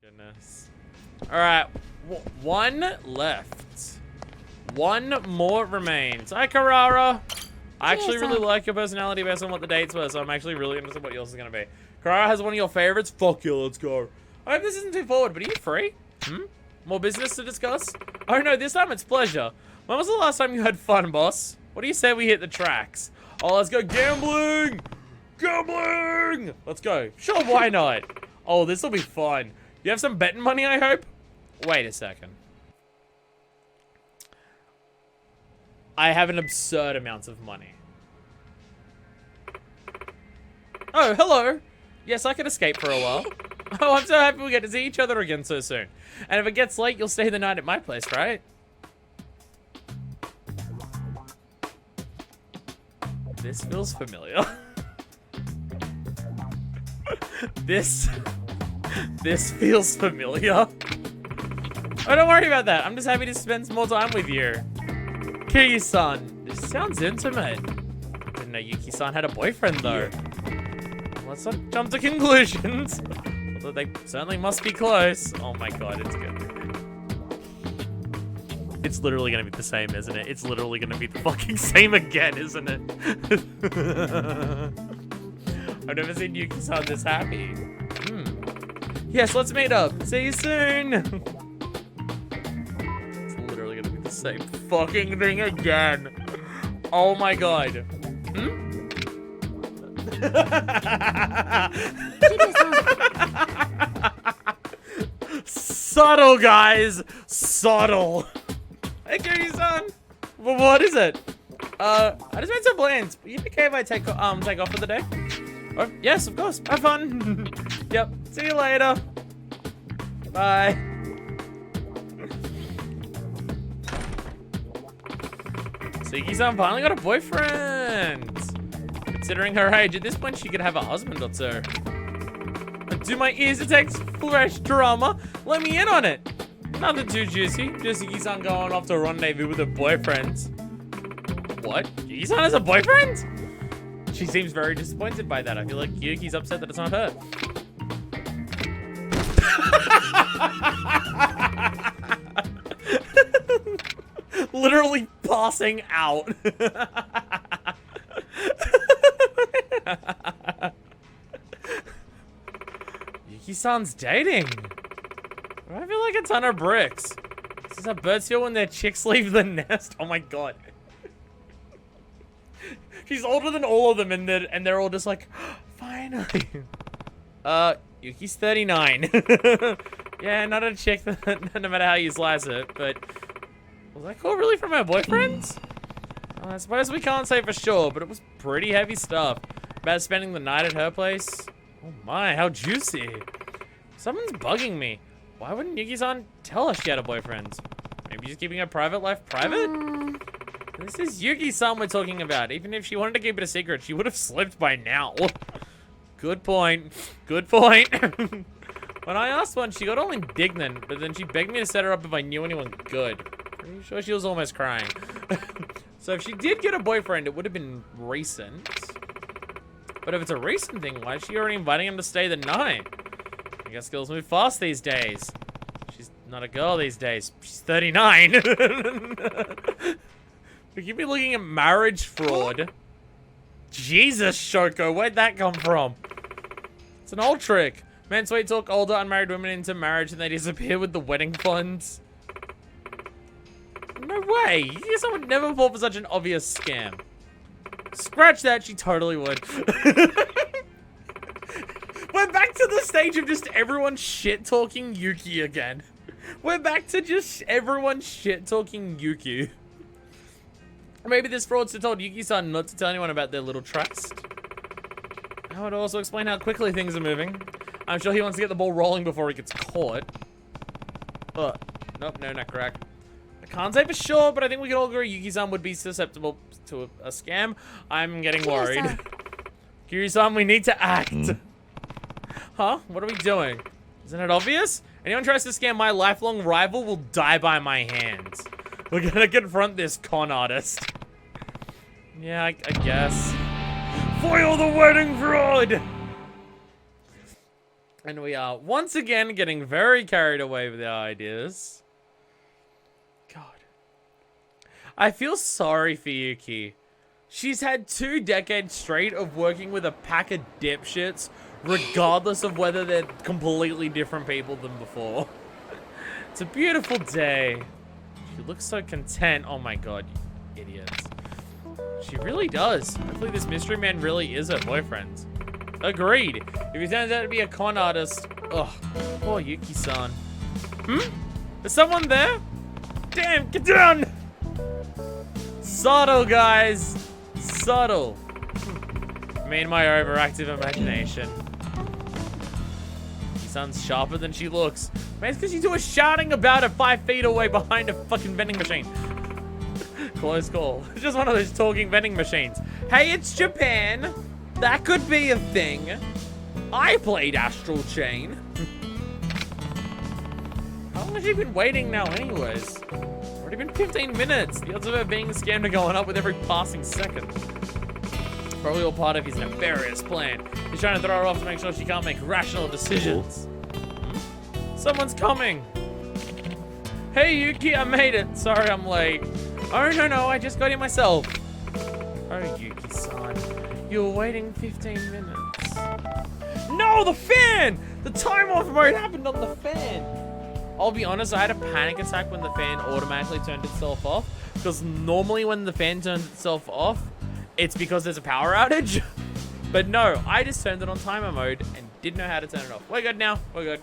Goodness. Alright, one left. One more remains. Hi, Carrara. I actually really like your personality based on what the dates were, so I'm actually really interested in what yours is going to be. Carrara has one of your favorites. Fuck you, let's go. I hope this isn't too forward, but are you free? More business to discuss? Oh no, this time it's pleasure. When was the last time you had fun, boss? What do you say we hit the tracks? Oh, let's go gambling! Gambling! Let's go. Sure, why not? Oh, this will be fun. You have some betting money, I hope? Wait a second. I have an absurd amount of money. Oh, hello. Yes, I can escape for a while. Oh, I'm so happy we get to see each other again so soon. And if it gets late, you'll stay the night at my place, right? This feels familiar. This feels familiar. Oh, don't worry about that. I'm just happy to spend some more time with you. Kiryu-san. This sounds intimate. Didn't know Yuki-san had a boyfriend, though. Let's not jump to conclusions. Although they certainly must be close. Oh my god, it's good. It's literally gonna be the same, isn't it? It's literally gonna be the fucking same again, isn't it? I've never seen Yuki-san this happy. Yes, let's meet up. See you soon. It's literally gonna be the same fucking thing again. Oh my god. Subtle, guys. Subtle. Hey, Kiryu-san. Well, what is it? I just made some plans. Are you okay if I take off for the day? Oh, yes, of course. Have fun. Yep. See you later. Bye. So Yuki-san finally got a boyfriend. Considering her age, at this point she could have a husband or two. Do my ears detect fresh drama? Let me in on it. Nothing too juicy. Just Yuki-san going off to a rendezvous with her boyfriend. What? Yuki-san has a boyfriend? She seems very disappointed by that. I feel like Yuki's upset that it's not her. Literally passing out. Yuki-san's dating. I feel like a ton of bricks. This is how birds feel when their chicks leave the nest. Oh my god. She's older than all of them, and they're all just like, finally. Yuki's 39. Yeah, not a chick, no matter how you slice it, but was that call really from her boyfriend? I suppose we can't say for sure, but it was pretty heavy stuff. About spending the night at her place. Oh my, how juicy. Someone's bugging me. Why wouldn't Yuki-san tell us she had a boyfriend? Maybe she's keeping her private life private? This is Yuki-san we're talking about. Even if she wanted to keep it a secret, she would have slipped by now. Good point. Good point. When I asked once, she got all indignant, but then she begged me to set her up if I knew anyone good. Pretty sure she was almost crying. So if she did get a boyfriend, it would have been recent. But if it's a recent thing, why is she already inviting him to stay the night? I guess girls move fast these days. She's not a girl these days. She's 39. We keep looking at marriage fraud. Jesus, Shoko, where'd that come from? It's an old trick. Men sweet talk older unmarried women into marriage and they disappear with the wedding funds. No way. You guess I would never fall for such an obvious scam. Scratch that, she totally would. We're back to the stage of just everyone shit-talking Yuki again. We're back to just everyone shit-talking Yuki. Maybe this fraudster told Yuki-san not to tell anyone about their little trust. That would also explain how quickly things are moving. I'm sure he wants to get the ball rolling before he gets caught. Nope, no, not correct. I can't say for sure, but I think we can all agree Yuki-san would be susceptible to a scam. I'm getting worried. Kiryu-san, we need to act. Huh? What are we doing? Isn't it obvious? Anyone tries to scam my lifelong rival will die by my hands. We're gonna confront this con artist. Yeah, I guess. Foil the wedding fraud! And we are once again getting very carried away with our ideas. God. I feel sorry for Yuki. She's had 2 decades straight of working with a pack of dipshits, regardless of whether they're completely different people than before. It's a beautiful day. She looks so content. Oh my god, you idiots. She really does. Hopefully this mystery man really is her boyfriend. Agreed. If he turns out to be a con artist... Ugh, poor Yuki-san. Is someone there? Damn, get down! Subtle, guys. Subtle. Me and my overactive imagination. Yuki-san's sharper than she looks. Man, it's because you two are shouting about it 5 feet away behind a fucking vending machine. Close call. It's just one of those talking vending machines. Hey, it's Japan. That could be a thing. I played Astral Chain. How long has she been waiting now anyways? Already been 15 minutes. The odds of her being scammed are going up with every passing second. Probably all part of his nefarious plan. He's trying to throw her off to make sure she can't make rational decisions. Someone's coming. Hey Yuki, I made it. Sorry I'm late. Oh no, I just got here myself. Oh Yuki-san. You were waiting 15 minutes. No, the fan! The time off mode happened on the fan. I'll be honest, I had a panic attack when the fan automatically turned itself off. Because normally when the fan turns itself off, it's because there's a power outage. But no, I just turned it on timer mode and didn't know how to turn it off. We're good now, we're good.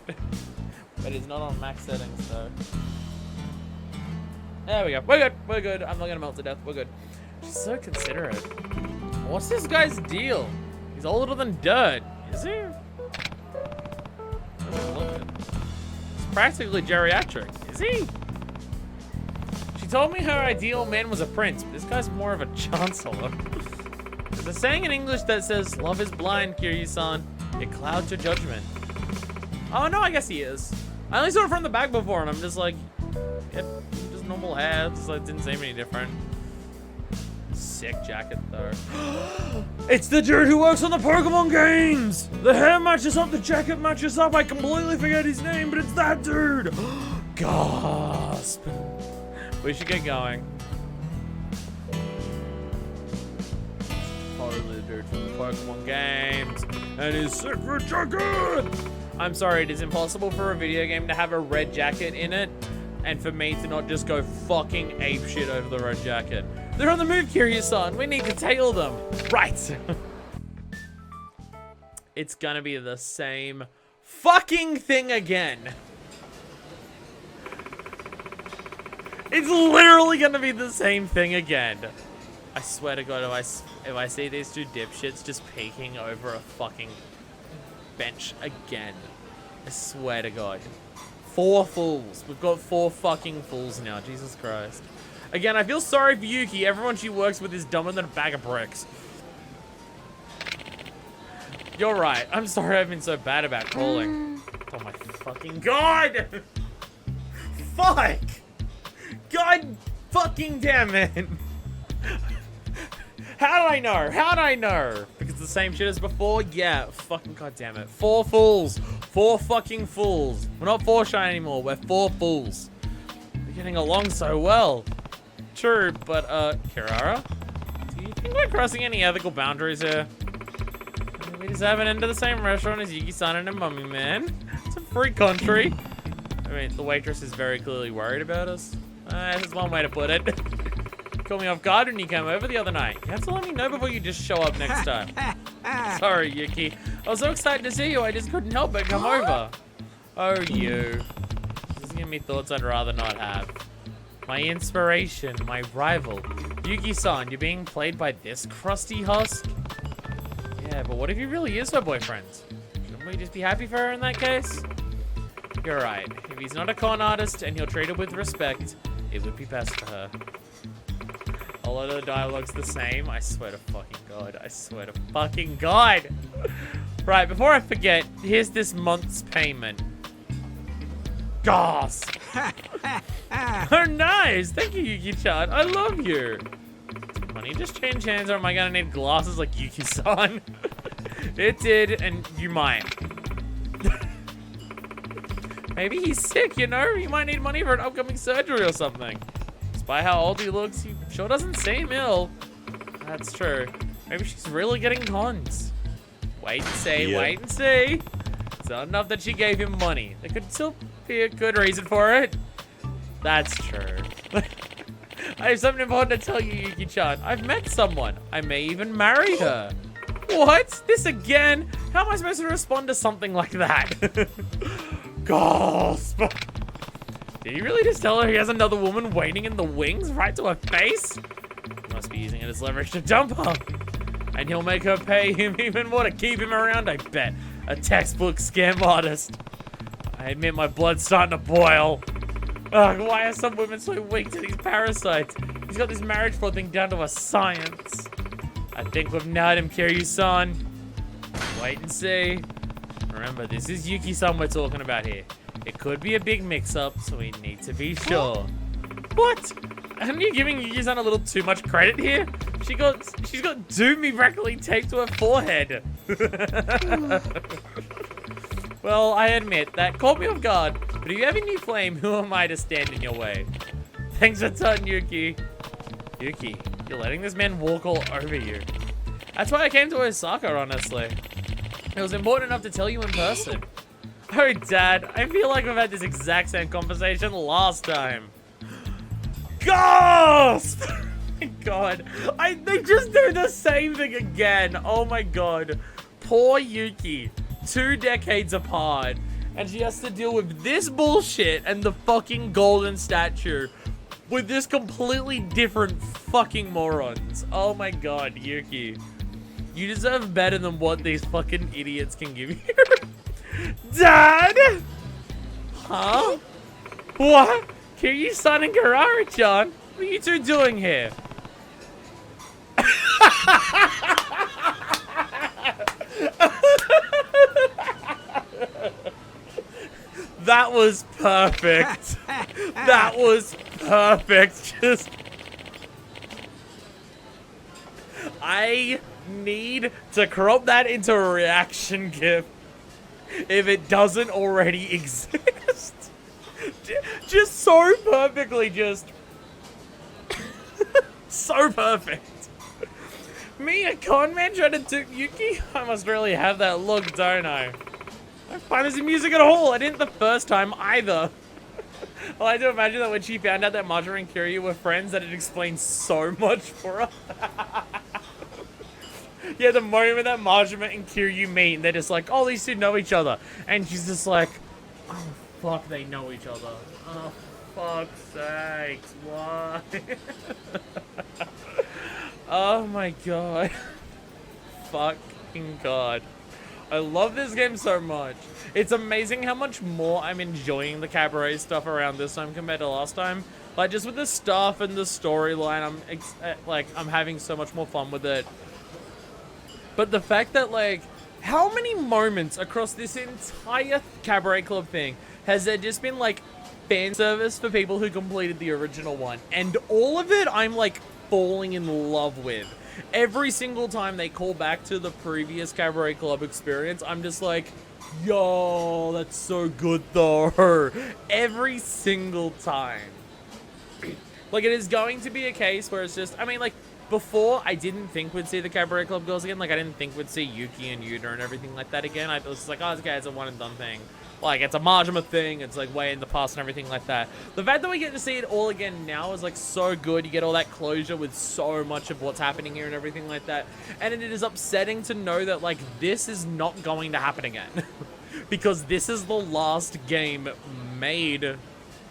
But it's not on max settings though. There we go, we're good. I'm not gonna melt to death, we're good. She's so considerate. What's this guy's deal? He's older than dirt, is he? He's practically geriatric, is he? She told me her ideal man was a prince, but this guy's more of a chancellor. There's a saying in English that says, love is blind, Kiryu-san. It clouds your judgment. Oh no, I guess he is. I only saw it from the back before, and I'm just like, yeah, just normal hair, just like didn't seem any different. Sick jacket though. It's the dude who works on the Pokemon games! The hair matches up, the jacket matches up. I completely forget his name, but it's that dude! Gasp. We should get going. Totally the dude from the Pokemon games and his secret jacket! I'm sorry, it is impossible for a video game to have a red jacket in it and for me to not just go fucking apeshit over the red jacket. They're on the move, Kiryu-san. We need to tail them. Right. It's gonna be the same fucking thing again. It's literally gonna be the same thing again. I swear to God, if I see these 2 dipshits just peeking over a fucking bench again, I swear to God. 4 fools. We've got 4 fucking fools now. Jesus Christ. Again, I feel sorry for Yuki. Everyone she works with is dumber than a bag of bricks. You're right. I'm sorry I've been so bad about calling. Oh my fucking God! Fuck! God fucking damn it! How did I know? How did I know? Because the same shit as before? Yeah, fucking goddamn it. 4 fools. 4 fucking fools. We're not 4 shy anymore, we're 4 fools. We're getting along so well. True, but Kirara? Do you think we're crossing any ethical boundaries here? We just haven't into the same restaurant as Yuki-san and her mummy man. It's a free country. I mean, the waitress is very clearly worried about us. That's one way to put it. Caught me off guard when you came over the other night. You have to let me know before you just show up next time. Sorry, Yuki. I was so excited to see you, I just couldn't help but come over. Oh, you. This is giving me thoughts I'd rather not have. My inspiration, my rival. Yuki-san, you're being played by this crusty husk? Yeah, but what if he really is her boyfriend? Shouldn't we just be happy for her in that case? You're right. If he's not a con artist and he'll treat her with respect, it would be best for her. A lot of the dialogue's the same. I swear to fucking God. I swear to fucking God. Right, before I forget, here's this month's payment. Gasp. Oh, nice. Thank you, Yuki-chan. I love you. Money just change hands, or am I gonna need glasses like Yuki-san? It did, and you might. Maybe he's sick, you know? He might need money for an upcoming surgery or something. Despite how old he looks, he sure doesn't seem ill. That's true. Maybe she's really getting cons. Wait and see, wait and see. It's not enough that she gave him money. There could still be a good reason for it. That's true. I have something important to tell you, Yuki-chan. I've met someone. I may even marry her. What? This again? How am I supposed to respond to something like that? Gasp. Did he really just tell her he has another woman waiting in the wings right to her face? He must be using it as leverage to dump her. And he'll make her pay him even more to keep him around, I bet. A textbook scam artist. I admit my blood's starting to boil. Ugh, why are some women so weak to these parasites? He's got this marriage fraud thing down to a science. I think we've nailed him, Kiryu-san. Wait and see. Remember, this is Yuki-san we're talking about here. It could be a big mix-up, so we need to be sure. What? Aren't you giving Yuki-san a little too much credit here? She's got Doomy practically taped to her forehead. Well, I admit, that caught me off guard. But if you have a new flame, who am I to stand in your way? Thanks a ton, Yuki. Yuki, you're letting this man walk all over you. That's why I came to Osaka, honestly. It was important enough to tell you in person. Oh, Dad, I feel like we've had this exact same conversation last time. Gasp! Oh my God. They just do the same thing again. Oh my God. Poor Yuki. 2 decades apart. And she has to deal with this bullshit and the fucking golden statue with this completely different fucking morons. Oh my God, Yuki. You deserve better than what these fucking idiots can give you. Dad? Huh? What? Kiryu-san and Karara-chan? What are you two doing here? That was perfect. That was perfect. Just... I need to crop that into a reaction GIF if it doesn't already exist. Just so perfectly, just... so perfect. Me, a con man trying to dupe Yuki? I must really have that look, don't I? I don't find this music at all. I didn't the first time either. Well, I do imagine that when she found out that Majima and Kiryu were friends, that it explains so much for her. Yeah, the moment that Majima and Kiryu meet, they're just like, oh, these two know each other. And she's just like, oh, fuck, they know each other. Oh, fuck's sakes, why? Oh my God. Fucking God. I love this game so much. It's amazing how much more I'm enjoying the cabaret stuff around this time compared to last time. Like, just with the stuff and the storyline, I'm having so much more fun with it. But the fact that, like, how many moments across this entire Cabaret Club thing has there just been, like, fan service for people who completed the original one? And all of it, I'm, like, falling in love with. Every single time they call back to the previous Cabaret Club experience, I'm just like, yo, that's so good though. Every single time. Like, it is going to be a case where it's just, I mean, like, before, I didn't think we'd see the Cabaret Club girls again. Like, I didn't think we'd see Yuki and Yuta and everything like that again. I was just like, oh, okay, it's a one and done thing. Like, it's a Majima thing. It's, like, way in the past and everything like that. The fact that we get to see it all again now is, like, so good. You get all that closure with so much of what's happening here and everything like that. And it is upsetting to know that, like, this is not going to happen again. Because this is the last game made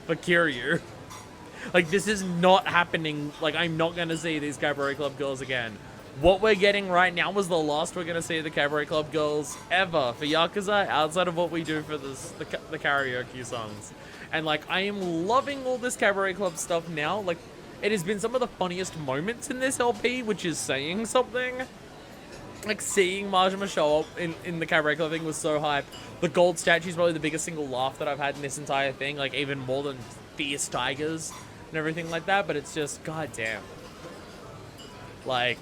for Kiryu. Like, this is not happening. Like, I'm not going to see these Cabaret Club girls again. What we're getting right now was the last we're going to see the Cabaret Club girls ever for Yakuza, outside of what we do for this, the karaoke songs. And, like, I am loving all this Cabaret Club stuff now. Like, it has been some of the funniest moments in this LP, which is saying something. Like, seeing Majima show up in the Cabaret Club thing was so hype. The gold statue is probably the biggest single laugh that I've had in this entire thing. Like, even more than Fierce Tigers and everything like that. But it's just, goddamn. Like,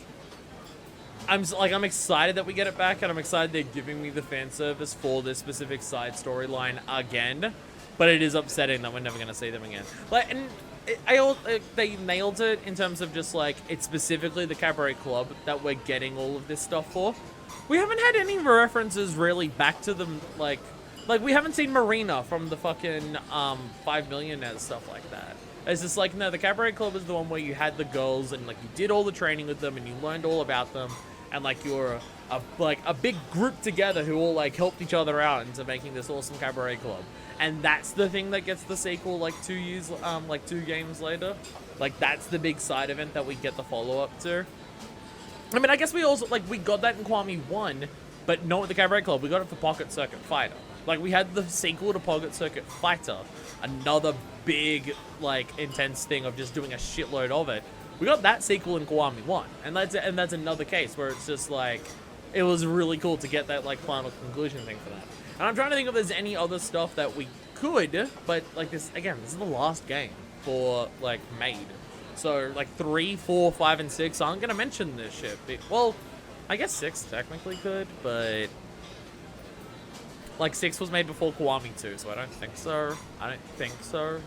I'm excited that we get it back, and I'm excited they're giving me the fan service for this specific side storyline again. But it is upsetting that we're never gonna see them again. Like, and they nailed it in terms of just like it's specifically the Cabaret Club that we're getting all of this stuff for. We haven't had any references really back to them, like we haven't seen Marina from the fucking 5 Millionaires, stuff like that. It's just like, no, the Cabaret Club is the one where you had the girls and like you did all the training with them and you learned all about them, and like you're a big group together who all like helped each other out into making this awesome Cabaret Club. And that's the thing that gets the sequel like 2 games later. Like that's the big side event that we get the follow-up to. I mean, I guess we also like we got that in Kiwami 1, but not with the Cabaret Club. We got it for Pocket Circuit Fighter. Like we had the sequel to Pocket Circuit Fighter, another big like intense thing of just doing a shitload of it. We got that sequel in Kiwami 1, and that's another case where it's just like it was really cool to get that like final conclusion thing for that. And I'm trying to think if there's any other stuff that we could, but like this is the last game for like made. So like 3, 4, 5, and 6 aren't gonna mention this shit. Well, I guess 6 technically could, but like 6 was made before Kiwami 2, so I don't think so.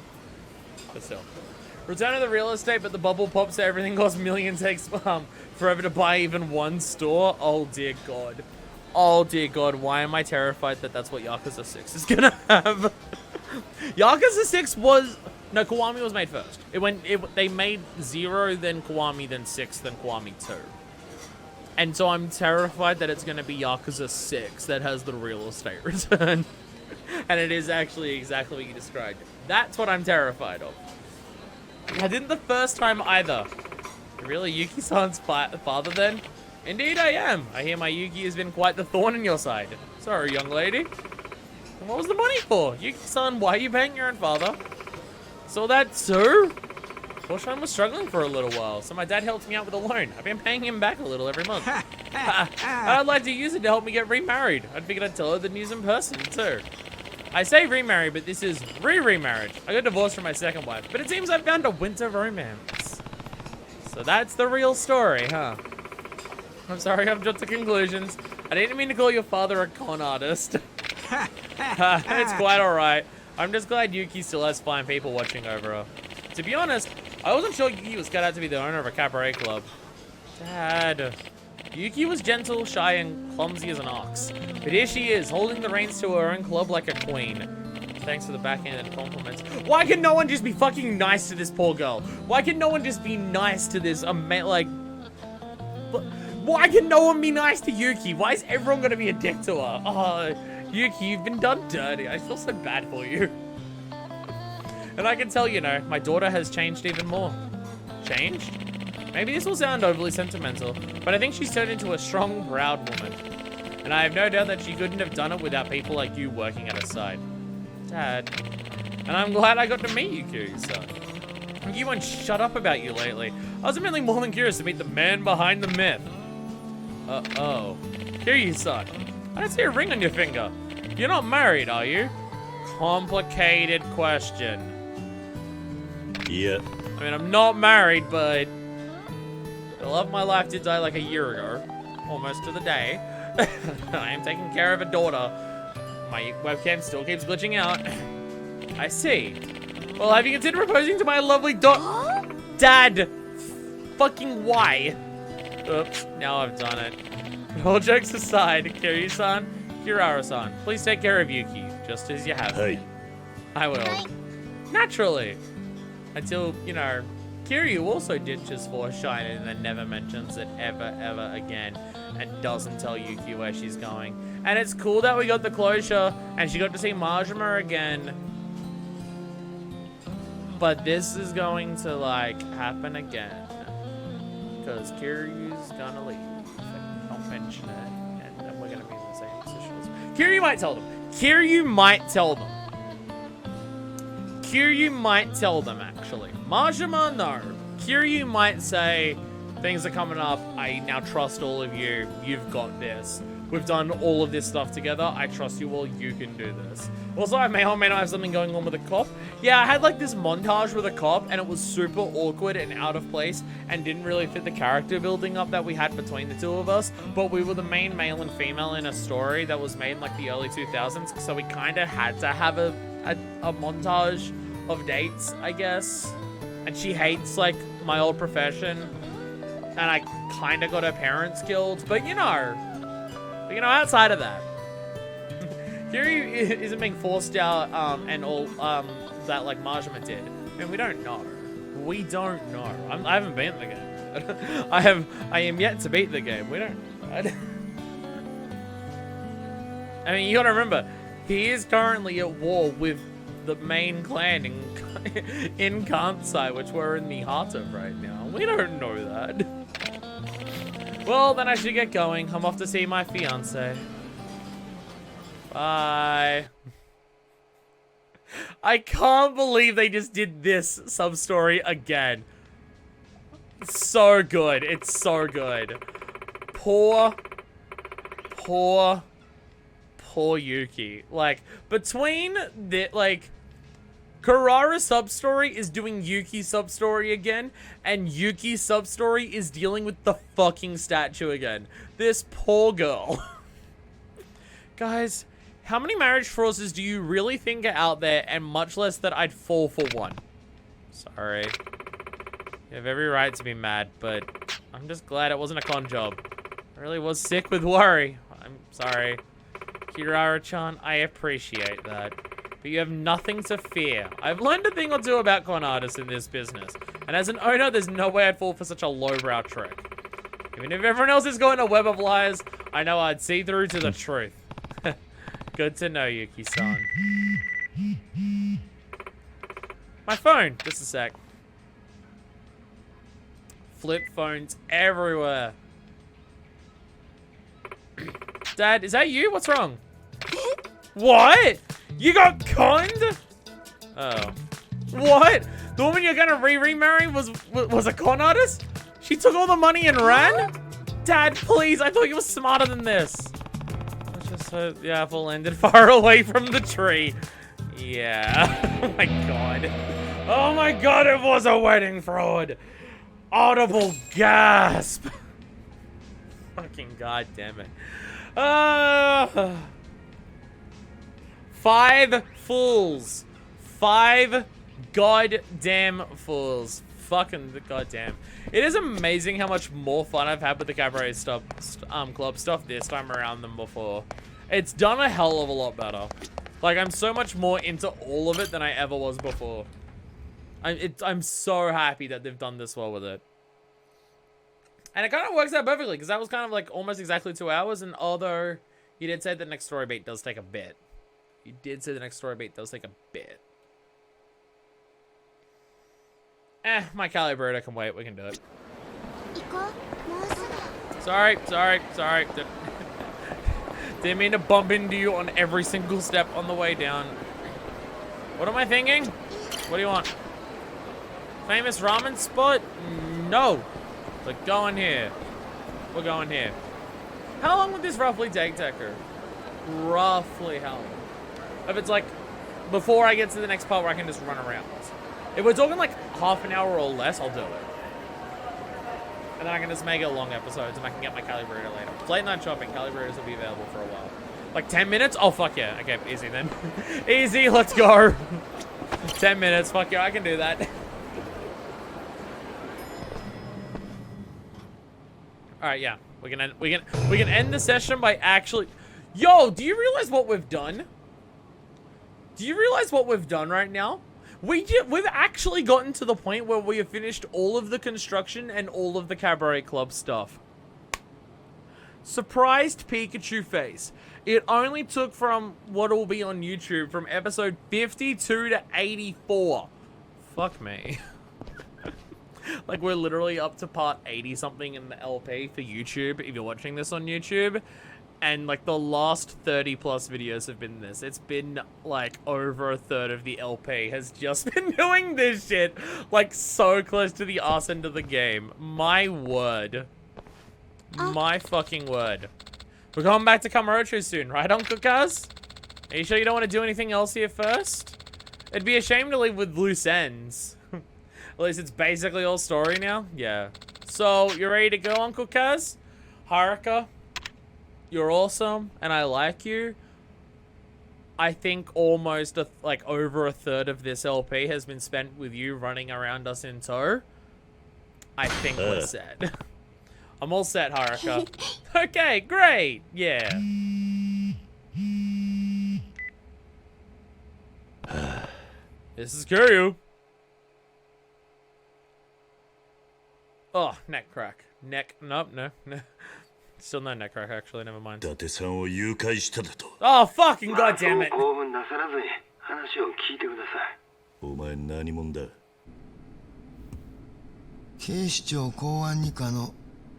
But still. Return to the real estate, but the bubble pops so everything costs millions, takes forever to buy even one store. Oh dear God. Oh dear God, why am I terrified that that's what Yakuza 6 is gonna have? Yakuza 6 was... No, Kiwami was made first. They made 0, then Kiwami, then 6, then Kiwami 2. And so I'm terrified that it's gonna be Yakuza 6 that has the real estate return. And it is actually exactly what you described. That's what I'm terrified of. I didn't the first time either. Really, Yuki-san's father then? Indeed I am. I hear my Yuki has been quite the thorn in your side. Sorry, young lady. And what was the money for? Yuki-san, why are you paying your own father? So that, sir? Borsheim was struggling for a little while, so my dad helped me out with a loan. I've been paying him back a little every month. I'd like to use it to help me get remarried. I figured I'd tell her the news in person, too. I say remarry, but this is remarriage. I got divorced from my second wife, but it seems I found a winter romance. So that's the real story, huh? I'm sorry I've jumped to conclusions. I didn't mean to call your father a con artist. It's quite alright. I'm just glad Yuki still has fine people watching over her. To be honest, I wasn't sure Yuki was cut out to be the owner of a cabaret club. Dad. Yuki was gentle, shy, and clumsy as an ox. But here she is, holding the reins to her own club like a queen. Thanks for the backhanded compliments. Why can no one just be fucking nice to this poor girl? Why can no one just be nice to this, why can no one be nice to Yuki? Why is everyone gonna be a dick to her? Oh, Yuki, you've been done dirty. I feel so bad for you. And I can tell, you know, my daughter has changed even more. Changed? Maybe this will sound overly sentimental, but I think she's turned into a strong, proud woman. And I have no doubt that she couldn't have done it without people like you working at her side. Dad. And I'm glad I got to meet you, Kiryu-san. You won't shut up about you lately. I was merely more than curious to meet the man behind the myth. Uh-oh. Kiryu-san, I don't see a ring on your finger. You're not married, are you? Complicated question. Yeah. I mean, I'm not married, but the love of my life did die like a year ago. Almost to the day. I am taking care of a daughter. My webcam still keeps glitching out. I see. Well, have you considered proposing to my lovely daughter? Dad! Fucking why? Oops, now I've done it. All jokes aside, Kiryu-san, Kirara-san, please take care of Yuki, just as you have. Hey. I will. Naturally. Until, you know, Kiryu also ditches for Shine and then never mentions it ever again and doesn't tell Yuki where she's going. And it's cool that we got the closure and she got to see Majima again. But this is going to, like, happen again. Because Kiryu's gonna leave. Don't mention it. And then we're gonna be in the same position as... Kiryu might tell them. Kiryu might tell them. Kiryu might tell them, actually. Majima, no. Kiryu might say, things are coming up. I now trust all of you. You've got this. We've done all of this stuff together. I trust you all. You can do this. Also, I may or may not have something going on with a cop. Yeah, I had like this montage with a cop and it was super awkward and out of place and didn't really fit the character building up that we had between the two of us. But we were the main male and female in a story that was made in like the early 2000s. So we kind of had to have a montage of dates, I guess. And she hates like my old profession. And I kind of got her parents killed. But you know, outside of that, Kiri isn't being forced out, and all, that, like, Majima did. And we don't know. We don't know. I haven't beaten the game. I am yet to beat the game. We don't. I mean, you gotta remember, he is currently at war with the main clan in Kansai, which we're in the heart of right now. We don't know that. Well, then I should get going. I'm off to see my fiance. Bye. I can't believe they just did this sub-story again. It's so good. It's so good. Poor Yuki. Like, between the, like, Karara's sub-story is doing Yuki's sub-story again, and Yuki's sub-story is dealing with the fucking statue again. This poor girl. Guys, how many marriage fraudsters do you really think are out there, and much less that I'd fall for one? Sorry. You have every right to be mad, but I'm just glad it wasn't a con job. I really was sick with worry. I'm sorry. Kirara-chan, I appreciate that. But you have nothing to fear. I've learned a thing or two about con artists in this business. And as an owner, there's no way I'd fall for such a lowbrow trick. Even if everyone else is going a web of lies, I know I'd see through to the truth. Good to know, Yuki-san. My phone. Just a sec. Flip phones everywhere. Dad, is that you? What's wrong? What? You got conned? Oh. What? The woman you're gonna remarry was a con artist? She took all the money and ran? Dad, please, I thought you were smarter than this. Let's just hope the apple landed far away from the tree. Yeah. Oh my god. Oh my god, it was a wedding fraud. Audible gasp. Fucking goddamn it. 5 fools. 5 goddamn fools. Fucking goddamn. It is amazing how much more fun I've had with the cabaret stuff, club stuff this time around than before. It's done a hell of a lot better. Like, I'm so much more into all of it than I ever was before. I'm so happy that they've done this well with it. And it kind of works out perfectly, because that was kind of like almost exactly 2 hours, and although you did say the next story beat does take a bit. You did say the next story beat does take a bit. My calibrator can wait. We can do it. Sorry. Didn't mean to bump into you on every single step on the way down. What am I thinking? What do you want? Famous ramen spot? No. But going here. We're going here. How long would this roughly take, Decker? Roughly how long? If it's like, before I get to the next part where I can just run around. If we're talking like half an hour or less, I'll do it. And then I can just make it long episodes and I can get my calibrator later. Late night shopping, calibrators will be available for a while. Like 10 minutes? Oh, fuck yeah. Okay, easy then. Easy, let's go. 10 minutes, fuck yeah, I can do that. Alright, yeah. We can end the session by actually... Yo, do you realize what we've done? Do you realize what we've done right now? We've actually gotten to the point where we have finished all of the construction and all of the cabaret club stuff. Surprised Pikachu face. It only took from what will be on YouTube from episode 52 to 84. Fuck me. Like, we're literally up to part 80 something in the LP for YouTube if you're watching this on YouTube. And like the last 30 plus videos have been this. It's been like over a third of the LP has just been doing this shit. Like so close to the arse end of the game. My word. My fucking word. We're going back to Kamurocho soon, right, Uncle Kaz? Are you sure you don't want to do anything else here first? It'd be a shame to leave with loose ends. At least it's basically all story now. Yeah. So, you ready to go, Uncle Kaz? Haruka, you're awesome, and I like you. I think almost over a third of this LP has been spent with you running around us in tow. I think we're set. I'm all set, Haruka. Okay, great. Yeah. This is Kiryu. Oh, neck crack. Nope, no. Still no neck crack, actually. Never mind. Oh, fucking goddamn it. お前何者だ警視庁公安二課の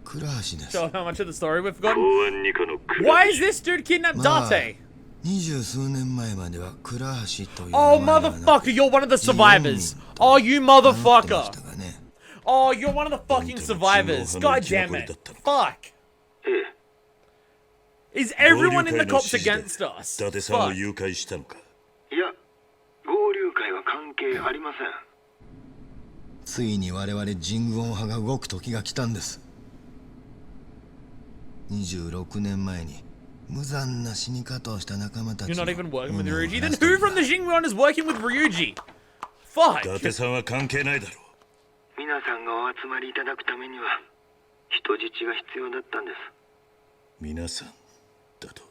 倉橋です。 So how much of the story we've forgotten? Why is this dude kidnapped Date? 20数年前までは倉橋という Oh motherfucker, you're one of the survivors. Oh you motherfucker. Oh, you're one of the fucking survivors. God damn it. Fuck. Is everyone in the cops against us? 伊達さんを誘拐したのかいや、合流会は関係ありません。ついに我々人軍派が動く時が来たんです。26年前に無残な死に方をした仲間たち。 You're not even working with Ryuji? Then who from the Jingwon is working with Ryuji? Fuck. 伊達さんは関係ないだろう。皆さんがお集まりいただくためには人質が必要だったんです。皆さんだと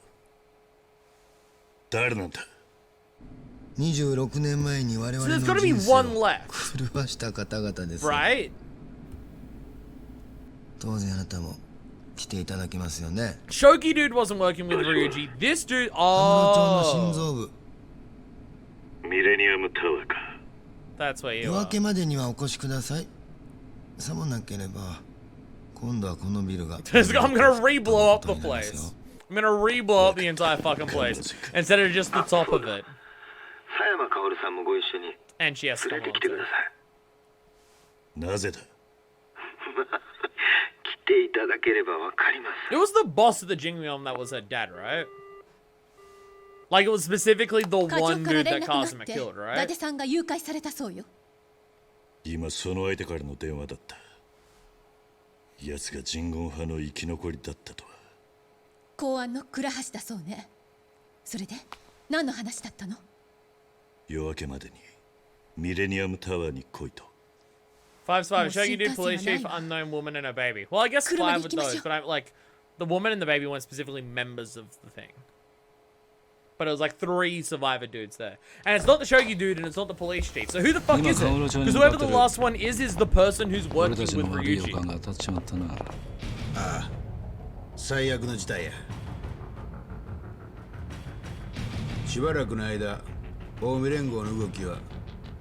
誰なんだ26年前に我々の So there's gotta be 人生 one を left. 狂わした方々です。 Right? 当然あなたも来ていただきますよね。 Shoki dude wasn't working with Ryuji. This dude. カムロ町の心 Oh. 臓部。ミレニアムタワーか。 That's where you 夜明 are. けまでにはお越しください。さもなければ今度はこのビルが I'm gonna re-blow up the place. I'm gonna re-blow up the entire fucking place instead of just the top of it. 佐山薫さんもご一緒に And she has to 連 come れてきてく along だ too. さい。なぜだ来ていただければわかります。 It was the boss of the Jingmyeon that was her dad, right? Like it was specifically the 課長 one から dude 連 that 絡があっ Kazuma て killed, 伊 right? 達さんが誘拐されたそうよ。今その相手からの電話だった奴が人言派の生き残りだったとは公安の倉橋だそうね。それで何の話だったの？夜明けまでにミレニアムタワーに来いと Five's five. Well, Shogi dude, Shinkansen police chief, and I- unknown woman, and a baby. Well, I guess Kuruma five with de those, ikimashou. but I'm like, the woman and the baby weren't specifically members of the thing. But it was like 3 survivor dudes there. And it's not the Shogi dude and it's not the police chief. So who the fuck is it? Because whoever the last one is the person who's 俺 working たちの with 悪い予 Ryuji. 感が当たっちまったな。ああ、最悪の事態や。しばらくの間、近江連合の動きは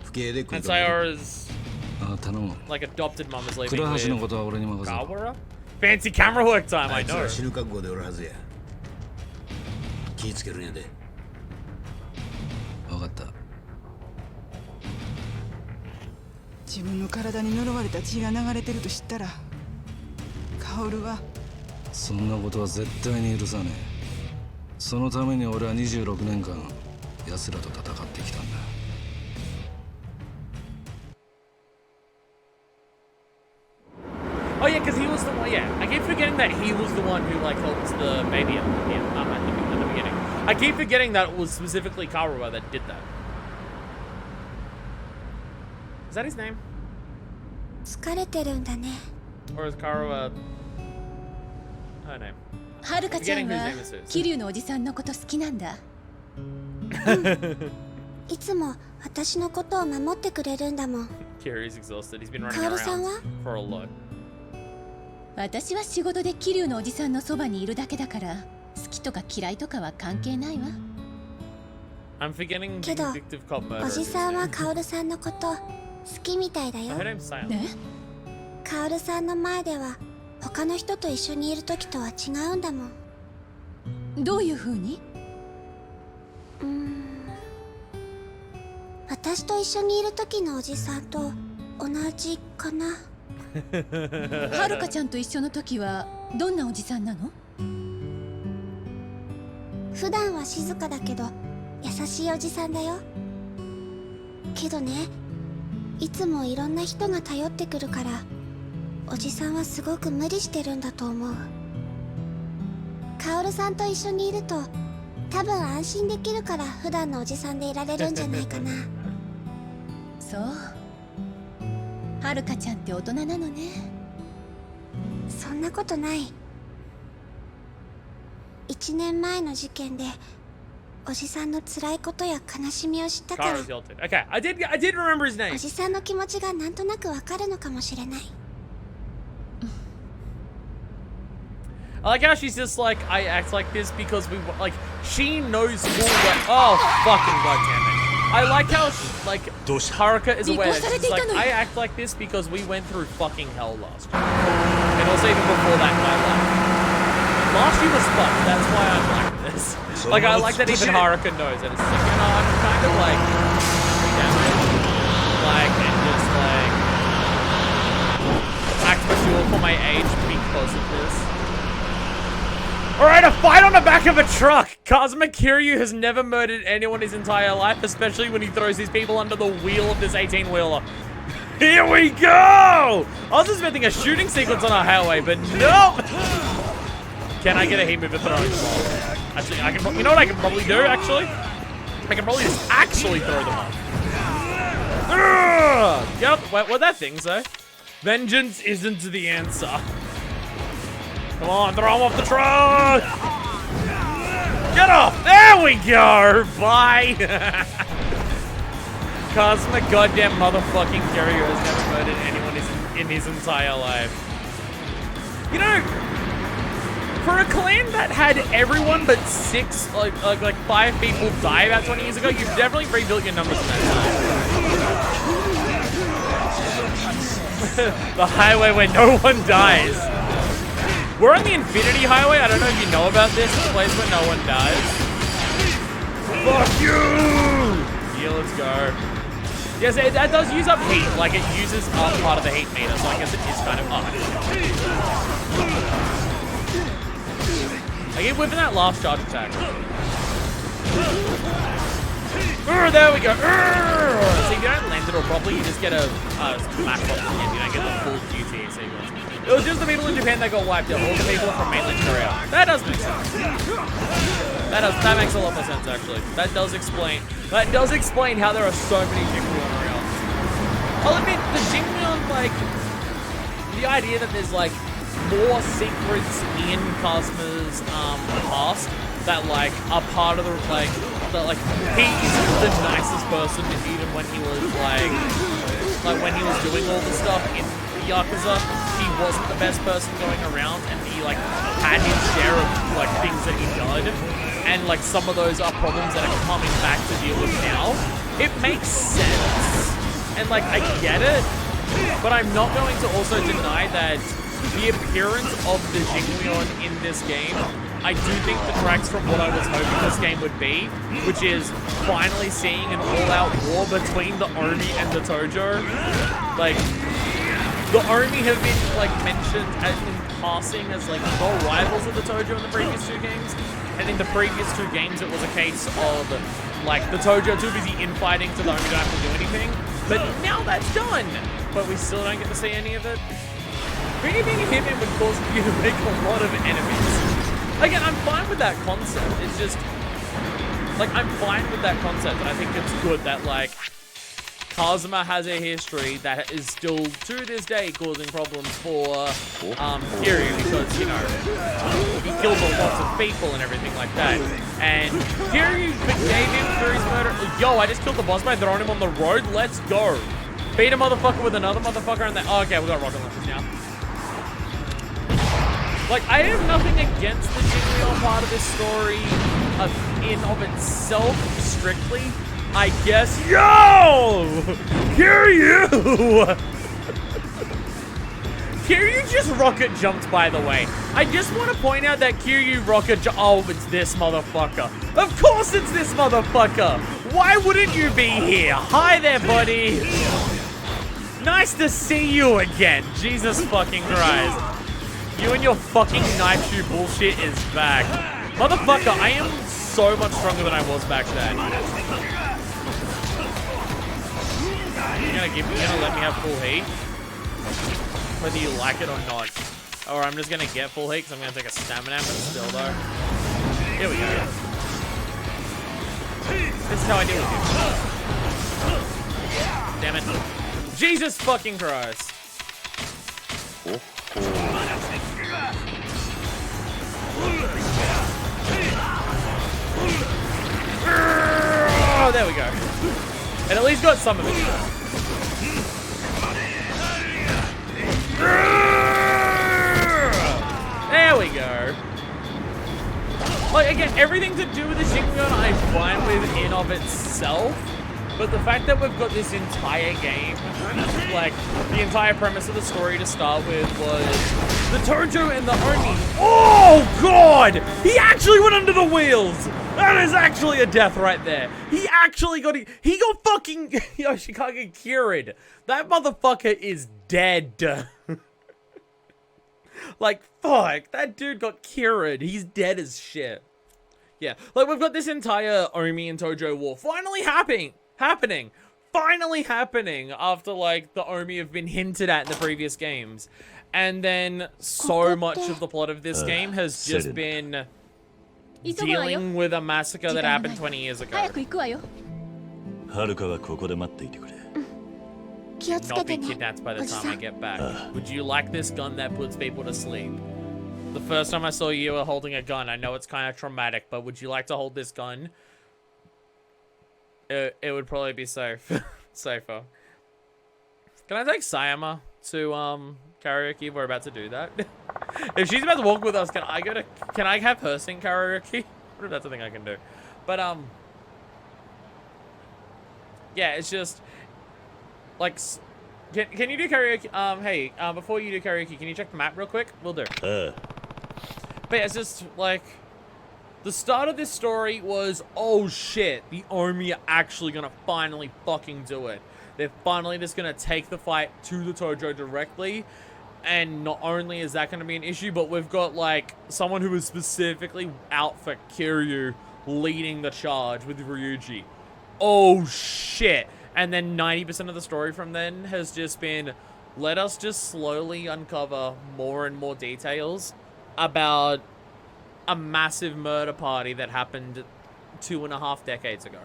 不敬で来 And ると思う。 Sayora's ああ、頼む。 like adopted mom is leaving 倉橋の with ことは俺に任せろ。 Kawara? Fancy camera work time, あ I いつ know. ら死ぬ覚悟でおるはずや。気ぃつけるんやで。分かった。自分の体に呪われた血が流れてると知ったら薫はそんなことは絶対に許さねえ。そのために俺は26年間奴らと戦ってきたんだ。Oh yeah, because he was the one. Yeah, I keep forgetting that he was the one who like helped the baby at the beginning. I keep forgetting that it was specifically Kawara that did that. Is that his name? 疲れてるんだね。 Or is Kawara her name? はるかちゃん Forgetting whose は name this is. 桐生のおじさんのこと好きなんだ。いつも私のことを守ってくれるんだもん。 Kiryu's exhausted. He's been running カオルさん around は for a lot. 私は仕事で桐生のおじさんのそばにいるだけだから好きとか嫌いとかは関係ないわ。 I'm forgetting けど vindictive cop murder. おじさんはカオルさんのこと好きみたいだよ Her。name's Sayon. ね？カオルさんの前では他の人と一緒にいる時とは違うんだもん。どういう風に？私と一緒にいる時のおじさんと同じかな。はるかちゃんと一緒の時はどんなおじさんなの？普段は静かだけど優しいおじさんだよ。けどね、いつもいろんな人が頼ってくるから、おじさんはすごく無理してるんだと思う。カオルさんと一緒にいると多分安心できるから普段のおじさんでいられるんじゃないかな。そう、はるかちゃんって大人なのね。そんなことない。1年前の事件でおじさんの辛いことや悲しみを知ったから、 Kara's yelted. Okay, I did remember his お name. じさんの気持ちがなんとなくわかるのかもしれない。 I like how she's just like, I act like this because we, like, she knows full well. Oh, fucking goddamn it. I like how, like, Haruka is aware that she's like, I act like this because we went through fucking hell last year. And also even before that, my life. Last year was fucked, that's why I'm like this. Like, I like that even Haruka knows, and it's just like, you know, I'm kind of like, like, and just like, act mature for my age because of this. Alright, a fight on the back of a truck! Kazuma Kiryu has never murdered anyone his entire life, especially when he throws these people under the wheel of this 18-wheeler. Here we go! I was expecting a shooting sequence on a highway, but nope! Can I get a heat mover throwing them off? Actually, I can, you know what I can probably do, actually? I can probably just actually throw them off. Yep, what'd that thing say? Vengeance isn't the answer. Come on, throw him off the truck! Get off! There we go! Bye! Kazuma goddamn motherfucking Kiryu has never murdered anyone in his entire life. You know, for a clan that had everyone but 6, like 5 people die about 20 years ago, you've definitely rebuilt your numbers in that time. The highway where no one dies. We're on the Infinity Highway. I don't know if you know about this. It's a place where no one dies. Fuck you! Yeah, let's go. Yes, that does use up heat. Like, it uses up part of the heat meter, so I guess it is kind of... I keep whipping that last charge attack. There we go. See, if you don't land it all properly, you just get a smash off the end. You don't get the full QT sequence. It was just the people in Japan that got wiped out. All the people from mainland Korea. That does make sense. That makes a lot more sense, actually. That does explain how there are so many Jingmyeon around. I'll admit, the Jingmyeon, like, the idea that there's, like, more secrets in Kazuma's past that, like, are part of the, like, he isn't the nicest person, even when he was, like when he was doing all the stuff in Yakuza, he wasn't the best person going around, and he, like, had his share of, like, things that he did, and, like, some of those are problems that are coming back to deal with now. It makes sense, and, like, I get it, but I'm not going to also deny that the appearance of the Jingmyeon in this game, I do think detracts from what I was hoping this game would be, which is finally seeing an all-out war between the Omi and the Tojo. Like, the Omi have been, like, mentioned in passing as, like, the rivals of the Tojo in the previous 2 games, and in the previous 2 games it was a case of, like, the Tojo too busy infighting so the Omi don't have to do anything, but now that's done, but we still don't get to see any of it. Really being a hitman would cause you to make a lot of enemies. Again, I'm fine with that concept. It's just, like, I'm fine with that concept, and I think it's good that, like, Kazuma has a history that is still, to this day, causing problems for, Kiryu, because, you know, he killed lots of people and everything like that. And Kiryu forgave him for his murder. Yo, I just killed the boss by throwing him on the road. Let's go. Beat a motherfucker with another motherfucker, and then, oh, okay, we got rocket launchers now. Like, I have nothing against the Jingmyeon part of this story in of itself, strictly. I guess. Yo! Kiryu! Kiryu just rocket jumped, by the way. I just want to point out that Kiryu rocket jumped. Oh, it's this motherfucker. Of course it's this motherfucker. Why wouldn't you be here? Hi there, buddy. Nice to see you again. Jesus fucking Christ. You and your fucking knife shoe bullshit is back. Motherfucker, I am so much stronger than I was back then. You're gonna let me have full heat? Whether you like it or not. Or I'm just gonna get full heat because I'm gonna take a stamina, but still though. Here we go. This is how I deal with you. Damn it. Jesus fucking Christ. Oh, there we go. And at least got some of it. There we go. Like, again, everything to do with the Jingon I'm fine with in of itself. But the fact that we've got this entire game, like, the entire premise of the story to start with was the Tojo and the Oni. Oh, God! He actually went under the wheels! That is actually a death right there. He actually got it. He got fucking Yoshikage cured. That motherfucker is dead. Like, fuck. That dude got cured. He's dead as shit. Yeah. Like, we've got this entire Omi and Tojo war finally happening. Finally happening after, like, the Omi have been hinted at in the previous games. And then so much of the plot of this game has just been dealing with a massacre that happened 20 years ago. はるかはここで待っていてくれ。気をつ Not け be てね kidnapped by the おじ time さ I ん get back. Would you like this gun that puts people to sleep? The first time I saw you were holding a gun, I know it's kind of traumatic, but would you like to hold this gun? It would probably be safe. Safer. Can I take Sayama to karaoke? We're about to do that. If she's about to walk with us, can I have her sing karaoke? What if that's a thing I can do? But yeah, it's just like, can you do karaoke? Hey, before you do karaoke, can you check the map real quick? We'll do. But yeah, it's just like the start of this story was, oh shit, the Omi are actually gonna finally fucking do it. They're finally just gonna take the fight to the Tojo directly. And not only is that gonna be an issue, but we've got like someone who is specifically out for Kiryu leading the charge with Ryuji. Oh shit. And then 90% of the story from then has just been, let us just slowly uncover more and more details about a massive murder party that happened 2.5 decades ago.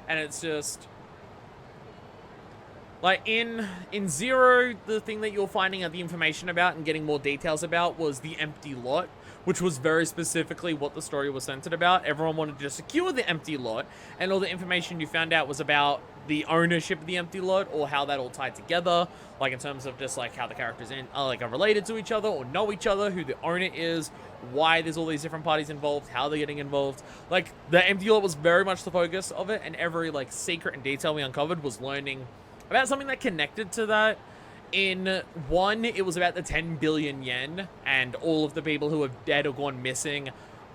And it's just like in Zero, the thing that you're finding out the information about and getting more details about was the empty lot, which was very specifically what the story was centered about. Everyone wanted to secure the empty lot, and all the information you found out was about the ownership of the empty lot, or how that all tied together, like in terms of just like how the characters are related to each other or know each other, who the owner is, why there's all these different parties involved, how they're getting involved. Like the empty lot was very much the focus of it, and every like secret and detail we uncovered was learning about something that connected to that. In one, it was about the 10 billion yen and all of the people who are dead or gone missing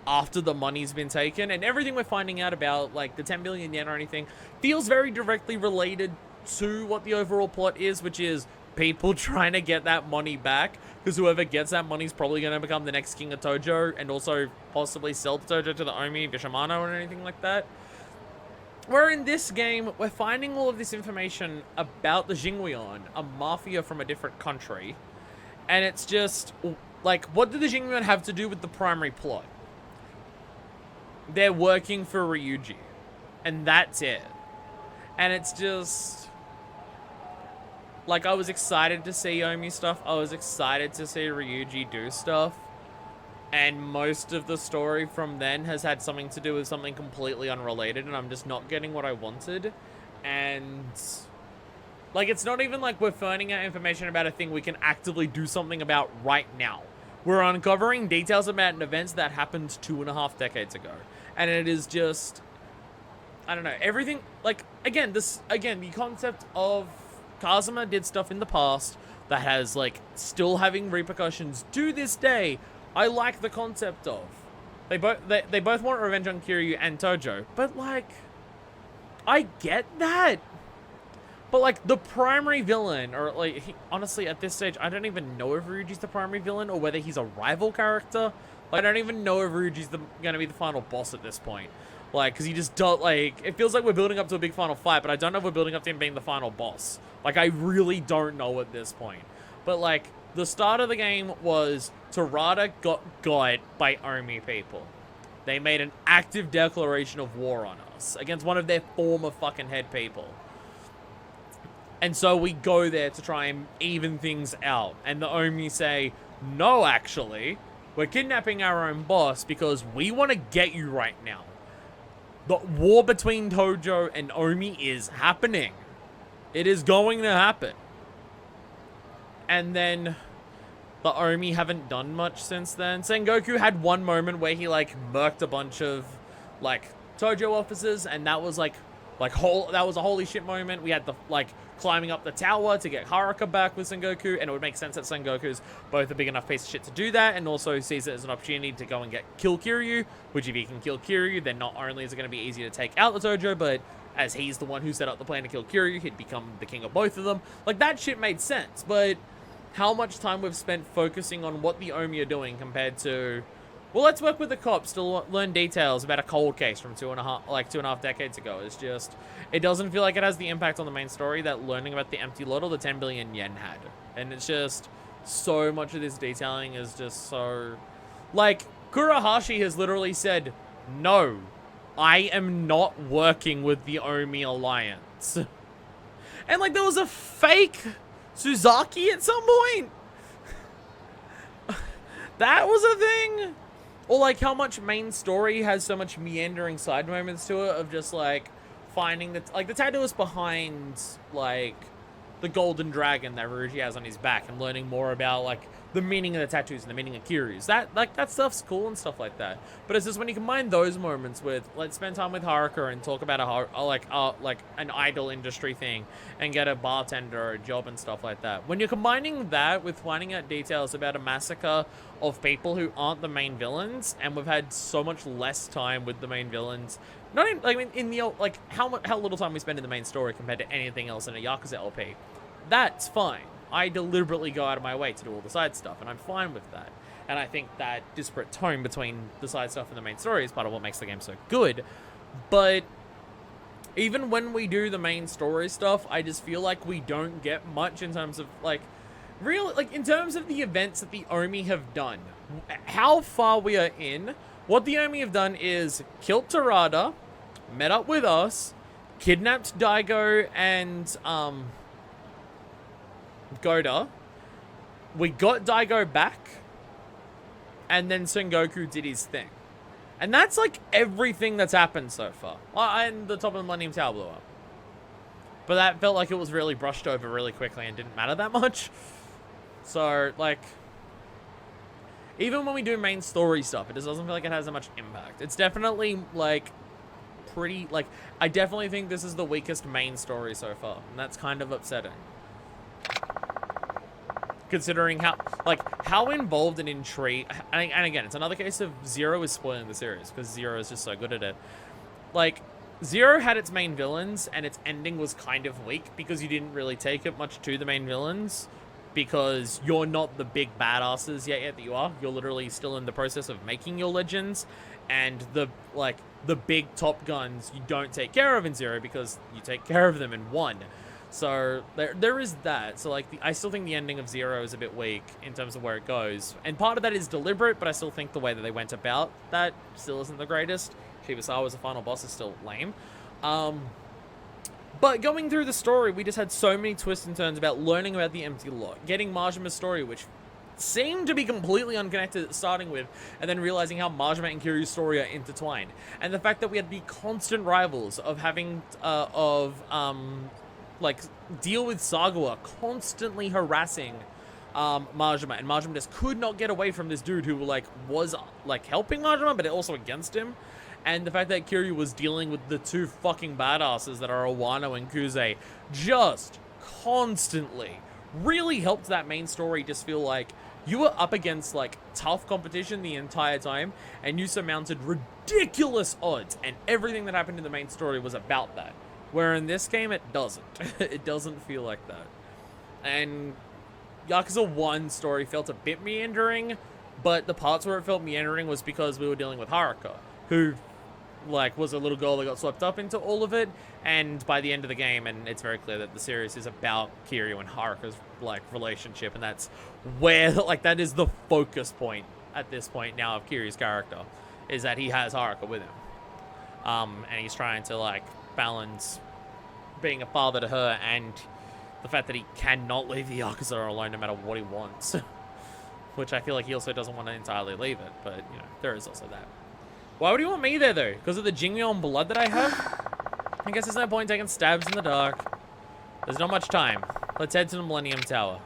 after the money's been taken. And everything we're finding out about, like the 10 billion yen or anything, feels very directly related to what the overall plot is, which is people trying to get that money back. Because whoever gets that money is probably going to become the next king of Tojo, and also possibly sell the Tojo to the Omi, Bishamano, or anything like that. Where in this game, we're finding all of this information about the Jingweon, a mafia from a different country. And it's just, like, what do the Jingweon have to do with the primary plot? They're working for Ryuji. And that's it. And it's just, like, I was excited to see Omi stuff. I was excited to see Ryuji do stuff. And most of the story from then has had something to do with something completely unrelated, and I'm just not getting what I wanted. And like, it's not even like we're finding out information about a thing we can actively do something about right now. We're uncovering details about an event that happened 2.5 decades ago. And it is just, I don't know, everything, like, again, the concept of Kazuma did stuff in the past that has, like, still having repercussions to this day. I like the concept of. They both want revenge on Kiryu and Tojo, but like, I get that. But like, the primary villain, or like, honestly at this stage, I don't even know if Ryuji's the primary villain or whether he's a rival character. Like, I don't even know if Ryuji's gonna be the final boss at this point. Like, because you just don't, like, it feels like we're building up to a big final fight, but I don't know if we're building up to him being the final boss. Like, I really don't know at this point. But, like, the start of the game was Terada got by Omi people. They made an active declaration of war on us against one of their former fucking head people. And so we go there to try and even things out. And the Omi say, no, actually, we're kidnapping our own boss because we want to get you right now. The war between Tojo and Omi is happening. It is going to happen. And then the Omi haven't done much since then. Sengoku had one moment where he, like, murked a bunch of, like, Tojo officers, and that was, that was a holy shit moment. We had the, like, climbing up the tower to get Haruka back with Sengoku, and it would make sense that Sengoku's both a big enough piece of shit to do that, and also sees it as an opportunity to go and kill Kiryu, which if he can kill Kiryu, then not only is it going to be easier to take out the Tojo, but as he's the one who set up the plan to kill Kiryu, he'd become the king of both of them. Like, that shit made sense, but how much time we've spent focusing on what the Omi are doing compared to, well, let's work with the cops to learn details about a cold case from 2.5 decades ago. It's just, it doesn't feel like it has the impact on the main story that learning about the empty lot or the 10 billion yen had. And it's just, so much of this detailing is just so, like, Kurahashi has literally said, no, I am not working with the Omi Alliance. And, like, there was a fake Suzaki at some point. That was a thing. Or, like, how much main story has so much meandering side moments to it of just, like, finding the, like, the tattooist behind, like, the golden dragon that Ryuji has on his back and learning more about, like, the meaning of the tattoos and the meaning of Kiryu's. That, like, that stuff's cool and stuff like that. But it's just when you combine those moments with, let's spend time with Haruka and talk about like an idol industry thing and get a bartender or a job and stuff like that. When you're combining that with finding out details about a massacre of people who aren't the main villains, and we've had so much less time with the main villains, not in, like, in the, like, how little time we spend in the main story compared to anything else in a Yakuza LP, that's fine. I deliberately go out of my way to do all the side stuff, and I'm fine with that. And I think that disparate tone between the side stuff and the main story is part of what makes the game so good. But even when we do the main story stuff, I just feel like we don't get much in terms of, like, in terms of the events that the Omi have done. How far we are in, what the Omi have done is killed Terada, met up with us, kidnapped Daigo and, Goda. We got Daigo back, and then Sengoku did his thing. And that's, like, everything that's happened so far. And the top of the Millennium Tower blew up. But that felt like it was really brushed over really quickly and didn't matter that much. So, like, even when we do main story stuff, it just doesn't feel like it has that much impact. It's definitely, like, pretty, like, I definitely think this is the weakest main story so far, and that's kind of upsetting. Considering how involved and intrigued, and again, it's another case of Zero is spoiling the series, because Zero is just so good at it. Like, Zero had its main villains, and its ending was kind of weak, because you didn't really take it much to the main villains, because you're not the big badasses yet that you are. You're literally still in the process of making your legends, and the big top guns you don't take care of in Zero, because you take care of them in 1. So there is that. So, like, I still think the ending of Zero is a bit weak in terms of where it goes. And part of that is deliberate, but I still think the way that they went about that still isn't the greatest. Shibusawa as a final boss is still lame. But going through the story, we just had so many twists and turns about learning about the empty lot, getting Majima's story, which seemed to be completely unconnected starting with, and then realizing how Majima and Kiryu's story are intertwined. And the fact that we had the constant rivals of having, like, deal with Sagawa constantly harassing Majima, and Majima just could not get away from this dude who, like, was, like, helping Majima, but also against him. And the fact that Kiryu was dealing with the two fucking badasses that are Owano and Kuze just constantly really helped that main story just feel like you were up against, like, tough competition the entire time, and you surmounted ridiculous odds, and everything that happened in the main story was about that. Where in this game, it doesn't. It doesn't feel like that. And Yakuza 1 story felt a bit meandering, but the parts where it felt meandering was because we were dealing with Haruka, who like, was a little girl that got swept up into all of it. And by the end of the game, and it's very clear that the series is about Kiryu and Haruka's, like, relationship. And that's where, like, that is the focus point at this point now of Kiryu's character, is that he has Haruka with him. And he's trying to, like, balance being a father to her and the fact that he cannot leave the Yakuza alone no matter what he wants. Which I feel like he also doesn't want to entirely leave it, but, you know, there is also that. Why would he want me there, though? Because of the Jingmyeon blood that I have? I guess there's no point taking stabs in the dark. There's not much time. Let's head to the Millennium Tower.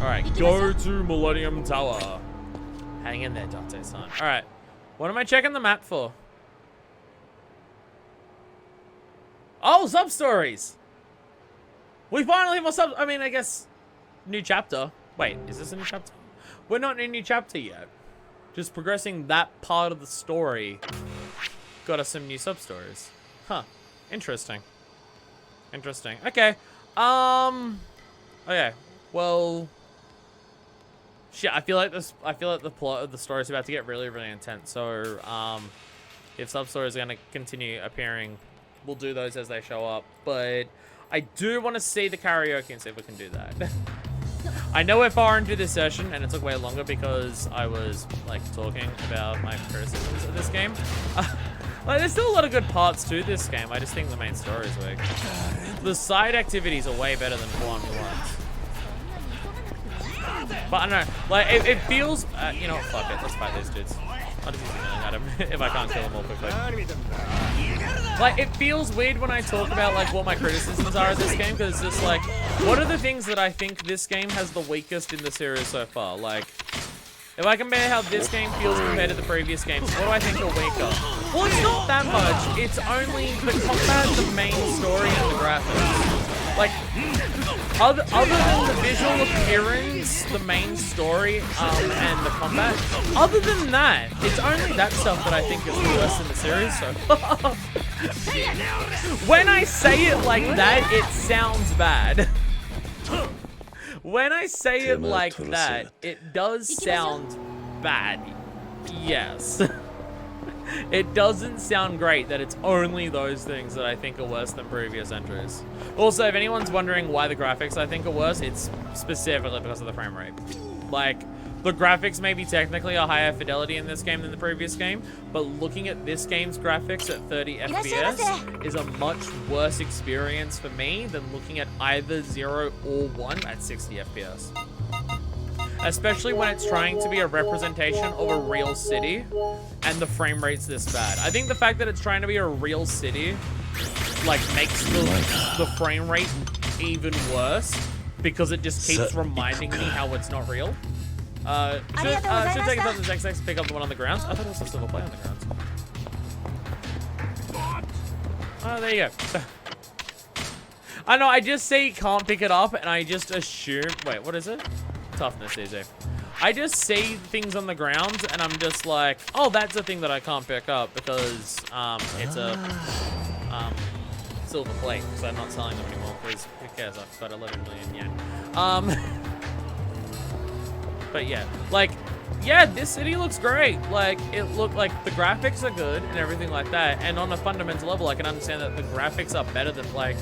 Alright, go to Millennium Tower. Hang in there, Dante-san. Alright, what am I checking the map for? Oh, sub-stories! We finally have more sub... I mean, I guess... New chapter. Wait, is this a new chapter? We're not in a new chapter yet. Just progressing that part of the story got us some new sub-stories. Huh. Interesting. Interesting. Okay. Okay. Well... Shit, I feel like the plot of the story is about to get really, really intense. So, if sub-stories are going to continue appearing, we'll do those as they show up. But I do want to see the karaoke and see if we can do that. I know we're far into this session, and it took way longer because I was, like, talking about my criticisms of this game. Like, there's still a lot of good parts to this game. I just think the main story is weak. The side activities are way better than Kiwami ones. But I don't know, like, it feels, you know what, fuck it, let's fight these dudes. I'll just use healing at him if I can't kill them all quickly. Like, it feels weird when I talk about, like, what my criticisms are of this game, because it's just like, what are the things that I think this game has the weakest in the series so far? Like, if I compare how this game feels compared to the previous games, what do I think are weaker? Well, it's not that much, it's only the combat, the main story, and the graphics. Like, other than the visual appearance, the main story, and the combat, other than that, it's only that stuff that I think is worse in the series, so... When I say it like that, it sounds bad. When I say it like that, it does sound bad. Yes. It doesn't sound great that it's only those things that I think are worse than previous entries. Also, if anyone's wondering why the graphics I think are worse, it's specifically because of the frame rate. Like, the graphics may be technically a higher fidelity in this game than the previous game, but looking at this game's graphics at 30 FPS is a much worse experience for me than looking at either 0 or 1 at 60 FPS. Especially when it's trying to be a representation of a real city and the frame rate's this bad. I think the fact that it's trying to be a real city, like, makes the frame rate even worse because it just keeps reminding me how it's not real. Should take it on the XX, pick up the one on the grounds. I thought it was a silver play on the grounds. Oh, there you go. I know, I just say can't pick it up and I just assume, wait, what is it? Toughness, easy. I just see things on the ground and I'm just like, oh, that's a thing that I can't pick up because it's a silver plate because I'm not selling them anymore because who cares, I've got 11 million yen. But yeah, like, yeah, this city looks great. Like, it looked like the graphics are good and everything like that, and on a fundamental level I can understand that the graphics are better than, like,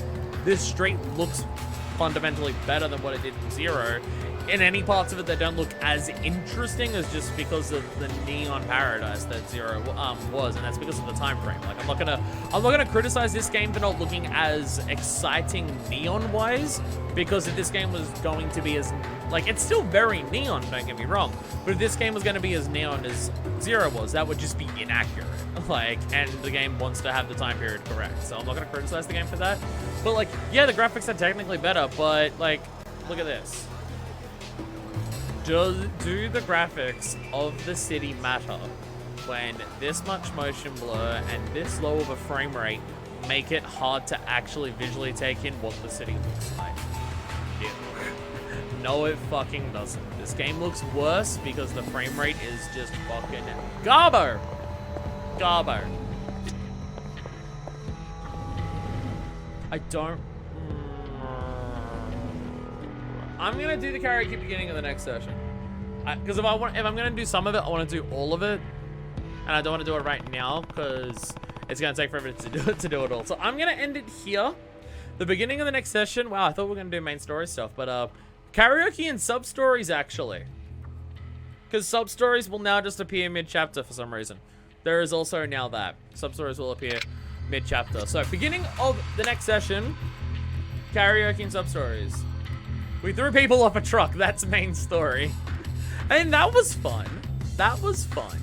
this street looks fundamentally better than what it did in 0. In any parts of it that don't look as interesting as just because of the neon paradise that 0 was, and that's because of the time frame. Like, I'm not gonna criticize this game for not looking as exciting neon-wise, because if this game was going to be as, like, it's still very neon, don't get me wrong, but if this game was going to be as neon as 0 was, that would just be inaccurate. Like, and the game wants to have the time period correct, so I'm not gonna criticize the game for that. But, like, yeah, the graphics are technically better, but, like, look at this. Do the graphics of the city matter when this much motion blur and this low of a frame rate make it hard to actually visually take in what the city looks like? No, it fucking doesn't. This game looks worse because the frame rate is just fucking garbo. Garbo. I don't... I'm gonna do the karaoke beginning of the next session. Because if I'm gonna do some of it, I want to do all of it, and I don't want to do it right now because it's gonna take forever to do it all. So I'm gonna end it here. The beginning of the next session. Wow, I thought we were gonna do main story stuff, but karaoke and sub stories actually, because sub stories will now just appear mid chapter for some reason. There is also now that sub stories will appear mid chapter. So beginning of the next session, karaoke and sub stories. We threw people off a truck. That's main story. And that was fun. That was fun.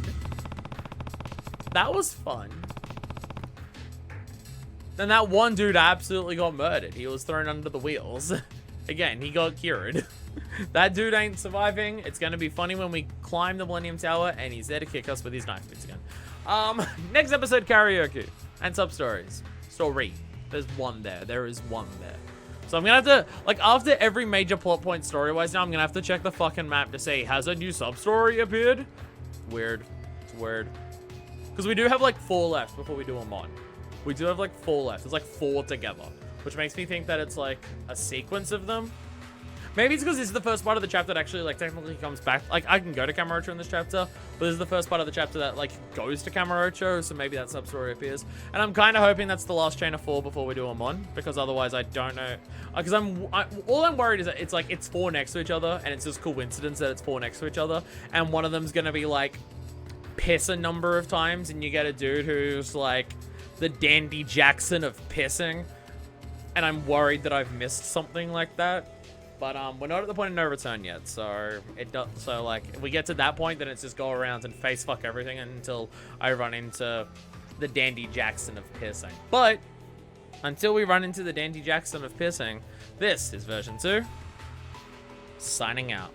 That was fun. Then that one dude absolutely got murdered. He was thrown under the wheels. Again, he got cured. That dude ain't surviving. It's gonna be funny when we climb the Millennium Tower and he's there to kick us with his knife bits again. Next episode, karaoke and sub stories. Story. There's one there. There is one there. So I'm gonna have to, like, after every major plot point story-wise now, I'm gonna have to check the fucking map to say, has a new sub-story appeared? Weird. It's weird. Because we do have, like, 4 left before we do them on. We do have, like, 4 left. There's, like, 4 together. Which makes me think that it's, like, a sequence of them. Maybe it's because this is the first part of the chapter that actually, like, technically comes back. Like, I can go to Kamurocho in this chapter, but this is the first part of the chapter that, like, goes to Kamurocho, so maybe that sub-story appears. And I'm kind of hoping that's the last chain of 4 before we do them on, because otherwise I don't know. Because all I'm worried is that it's, like, it's 4 next to each other, and it's just coincidence that it's 4 next to each other, and one of them's gonna be, like, piss a number of times, and you get a dude who's, like, the Dandy Jackson of pissing, and I'm worried that I've missed something like that. But we're not at the point of no return yet, so it does. So like, if we get to that point, then it's just go around and face fuck everything until I run into the Dandy Jackson of pissing. But until we run into the Dandy Jackson of pissing, this is version 2. Signing out.